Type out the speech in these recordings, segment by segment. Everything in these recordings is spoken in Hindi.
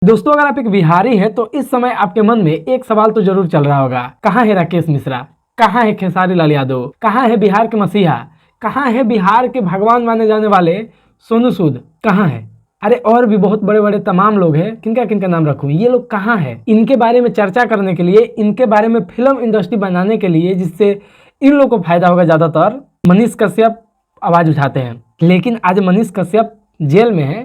दोस्तों, अगर आप एक बिहारी हैं तो इस समय आपके मन में एक सवाल तो जरूर चल रहा होगा, कहाँ है राकेश मिश्रा, कहाँ है खेसारी लाल यादव, कहाँ है बिहार के मसीहा, कहाँ है बिहार के भगवान माने जाने वाले सोनू सूद, कहाँ है। अरे और भी बहुत बड़े बड़े तमाम लोग हैं, किनका किनका नाम रखूं, ये लोग कहाँ हैं। इनके बारे में चर्चा करने के लिए, इनके बारे में फिल्म इंडस्ट्री बनाने के लिए, जिससे इन लोगों को फायदा होगा, ज़्यादातर मनीष कश्यप आवाज़ उठाते हैं। लेकिन आज मनीष कश्यप जेल में है,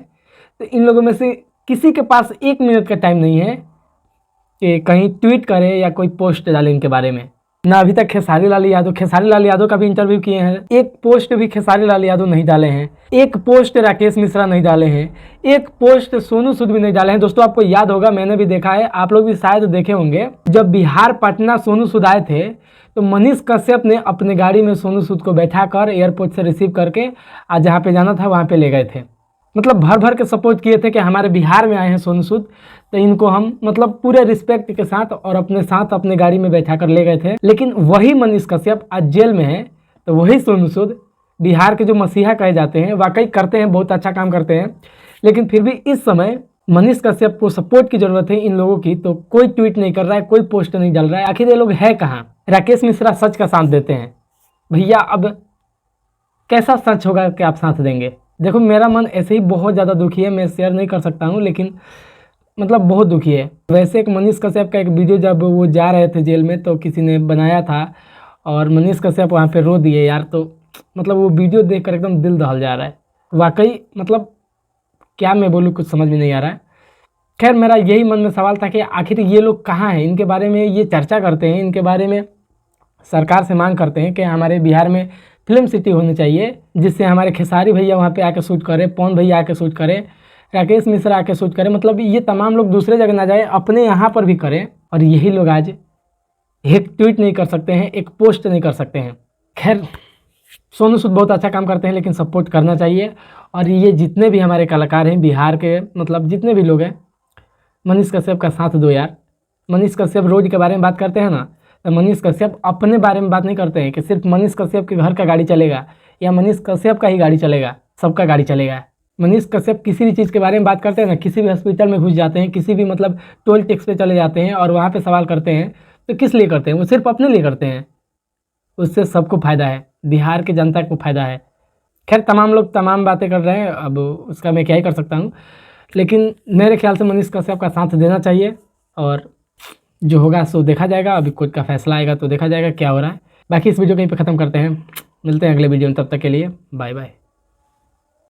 तो इन लोगों में से किसी के पास 1 मिनट का टाइम नहीं है कि कहीं ट्वीट करे या कोई पोस्ट डाले इनके बारे में। ना अभी तक खेसारी लाल यादव का भी इंटरव्यू किए हैं, एक पोस्ट भी खेसारी लाल यादव नहीं डाले हैं, एक पोस्ट राकेश मिश्रा नहीं डाले हैं, एक पोस्ट सोनू सूद भी नहीं डाले हैं। दोस्तों, आपको याद होगा, मैंने भी देखा है, आप लोग भी शायद देखे होंगे, जब बिहार पटना सोनू सूद आए थे तो मनीष कश्यप ने अपने गाड़ी में सोनू सूद को बैठा कर एयरपोर्ट से रिसीव करके आज जहाँ पे जाना था वहाँ पे ले गए थे। मतलब भर भर के सपोर्ट किए थे कि हमारे बिहार में आए हैं सोनू सूद, तो इनको हम मतलब पूरे रिस्पेक्ट के साथ और अपने साथ अपने गाड़ी में बैठा कर ले गए थे। लेकिन वही मनीष कश्यप आज जेल में है, तो वही सोनू सूद बिहार के जो मसीहा कहे जाते हैं, वाकई करते हैं, बहुत अच्छा काम करते हैं। लेकिन फिर भी इस समय मनीष कश्यप को सपोर्ट की ज़रूरत है इन लोगों की, तो कोई ट्वीट नहीं कर रहा है, कोई पोस्ट नहीं डाल रहा है। आखिर ये लोग है कहाँ। राकेश मिश्रा सच का साथ देते हैं भैया, अब कैसा सच होगा कि आप साथ देंगे। देखो, मेरा मन ऐसे ही बहुत ज़्यादा दुखी है, मैं शेयर नहीं कर सकता हूँ, लेकिन मतलब बहुत दुखी है। वैसे एक मनीष कश्यप का एक वीडियो जब वो जा रहे थे जेल में तो किसी ने बनाया था और मनीष कश्यप वहाँ पे रो दिए यार। तो मतलब वो वीडियो देखकर एकदम दिल दहल जा रहा है वाकई। मतलब क्या मैं बोलूँ, कुछ समझ में नहीं आ रहा है। खैर, मेरा यही मन में सवाल था कि आखिर ये लोग कहाँ हैं। इनके बारे में ये चर्चा करते हैं, इनके बारे में सरकार से मांग करते हैं कि हमारे बिहार में फिल्म सिटी होनी चाहिए, जिससे हमारे खेसारी भैया वहाँ पे आके शूट करें, पवन भैया आके शूट करें, राकेश मिश्रा आके शूट करें। मतलब ये तमाम लोग दूसरे जगह ना जाए, अपने यहाँ पर भी करें। और यही लोग आज एक ट्वीट नहीं कर सकते हैं, एक पोस्ट नहीं कर सकते हैं। खैर, सोनू सूद बहुत अच्छा काम करते हैं, लेकिन सपोर्ट करना चाहिए। और ये जितने भी हमारे कलाकार हैं बिहार के, मतलब जितने भी लोग हैं, मनीष कश्यप का साथ दो यार। मनीष कश्यप रोड के बारे में बात करते हैं ना, तो मनीष कश्यप अपने बारे में बात नहीं करते हैं कि सिर्फ मनीष कश्यप के घर का गाड़ी चलेगा या मनीष कश्यप का ही गाड़ी चलेगा, सबका गाड़ी चलेगा। मनीष कश्यप किसी भी चीज़ के बारे में बात करते हैं ना, किसी भी हॉस्पिटल में घुस जाते हैं, किसी भी मतलब टोल टैक्स पे चले जाते हैं और वहाँ पे सवाल करते हैं, तो किस लिए करते हैं? वो सिर्फ अपने लिए करते हैं। उससे सबको फ़ायदा है, बिहार की जनता को फ़ायदा है। खैर, तमाम लोग तमाम बातें कर रहे हैं, अब उसका मैं क्या ही कर सकता हूँ। लेकिन मेरे ख्याल से मनीष कश्यप का साथ देना चाहिए, और जो होगा सो देखा जाएगा। अभी कोर्ट का फैसला आएगा तो देखा जाएगा क्या हो रहा है। बाकी इस वीडियो को यहीं पे ख़त्म करते हैं, मिलते हैं अगले वीडियो में। तब तक के लिए बाय बाय।